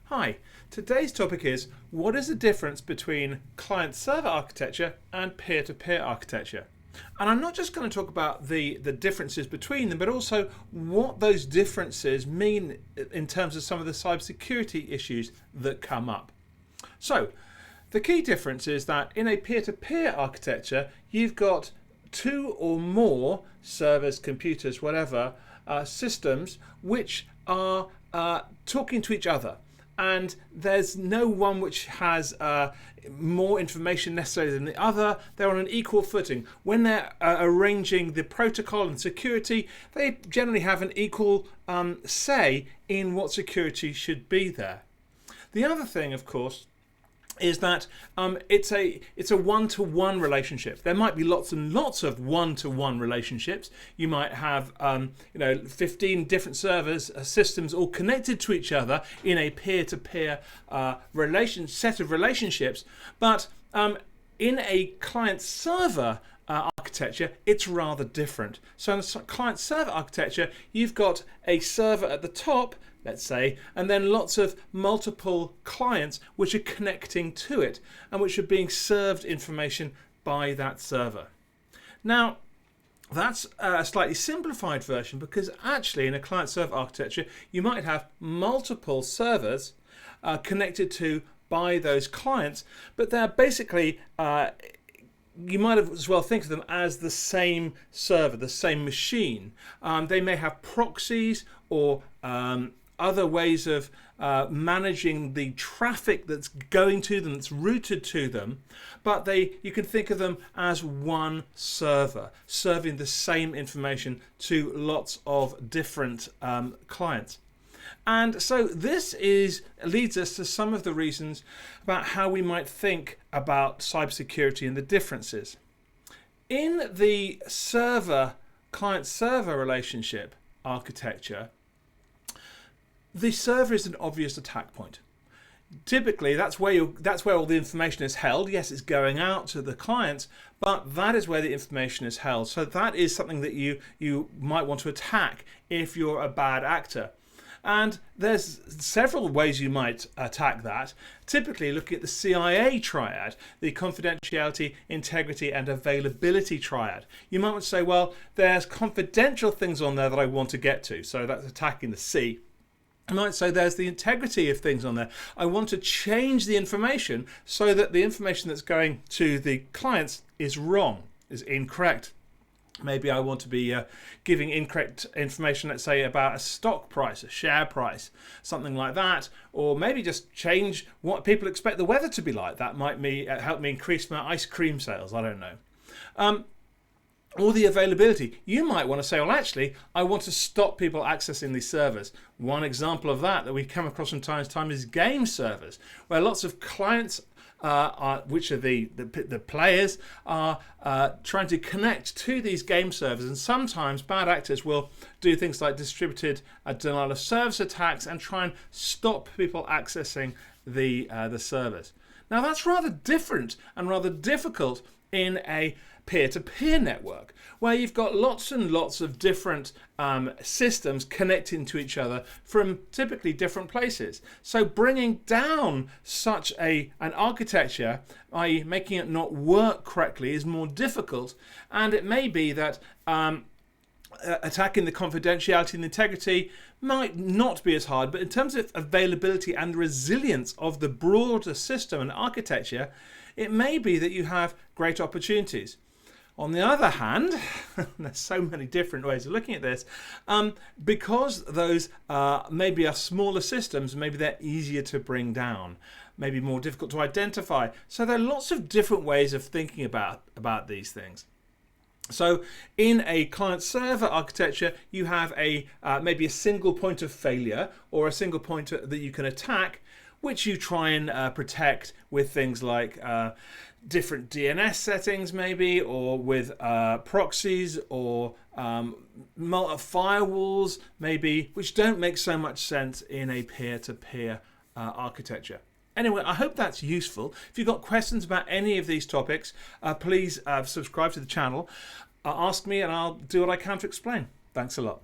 Hi, today's topic is what is the difference between client-server architecture and peer-to-peer architecture? And I'm not just going to talk about the differences between them, but also what those differences mean in terms of some of the cybersecurity issues that come up. So, the key difference is that in a peer-to-peer architecture, you've got two or more servers, computers, whatever, systems which are talking to each other. And there's no one which has more information necessarily than the other. They're on an equal footing. When they're arranging the protocol and security, they generally have an equal say in what security should be there. The other thing, of course, is that it's a one-to-one relationship. There might be lots and lots of one-to-one relationships. You might have 15 different servers, systems all connected to each other in a peer-to-peer set of relationships. But in a client-server architecture, it's rather different. So in a client-server architecture, you've got a server at the top, let's say, and then lots of multiple clients which are connecting to it and which are being served information by that server. Now, that's a slightly simplified version because actually in a client-server architecture, you might have multiple servers connected to by those clients, but they're basically you might as well think of them as the same server, the same machine. They may have proxies or other ways of managing the traffic that's going to them, that's routed to them, but you can think of them as one server, serving the same information to lots of different clients. And so this leads us to some of the reasons about how we might think about cybersecurity and the differences. In the client-server relationship architecture, the server is an obvious attack point. Typically, that's where all the information is held. Yes, it's going out to the clients, but that is where the information is held. So that is something that you might want to attack if you're a bad actor. And there's several ways you might attack that. Typically, looking at the CIA triad, the confidentiality, integrity, and availability triad. You might want to say, well, there's confidential things on there that I want to get to. So that's attacking the C. I might say there's the integrity of things on there. I want to change the information so that the information that's going to the clients is wrong, is incorrect. Maybe I want to be giving incorrect information, let's say, about a stock price, a share price, something like that. Or maybe just change what people expect the weather to be like. That might help me increase my ice cream sales. I don't know. Or the availability. You might want to say, well, actually, I want to stop people accessing these servers. One example of that we come across from time to time is game servers, where lots of clients which are the players are trying to connect to these game servers, and sometimes bad actors will do things like distributed denial of service attacks and try and stop people accessing the servers. Now that's rather different and rather difficult in a peer-to-peer network, where you've got lots and lots of different systems connecting to each other from typically different places. So bringing down such an architecture, i.e. making it not work correctly, is more difficult, and it may be that attacking the confidentiality and integrity might not be as hard, but in terms of availability and resilience of the broader system and architecture, it may be that you have great opportunities. On the other hand, there's so many different ways of looking at this, because those maybe are smaller systems, maybe they're easier to bring down, maybe more difficult to identify. So there are lots of different ways of thinking about these things. So in a client-server architecture, you have maybe a single point of failure or a single point that you can attack, which you try and protect with things like different DNS settings maybe, or with proxies or firewalls maybe, which don't make so much sense in a peer-to-peer architecture. Anyway, I hope that's useful. If you've got questions about any of these topics, please subscribe to the channel, ask me, and I'll do what I can to explain. Thanks a lot.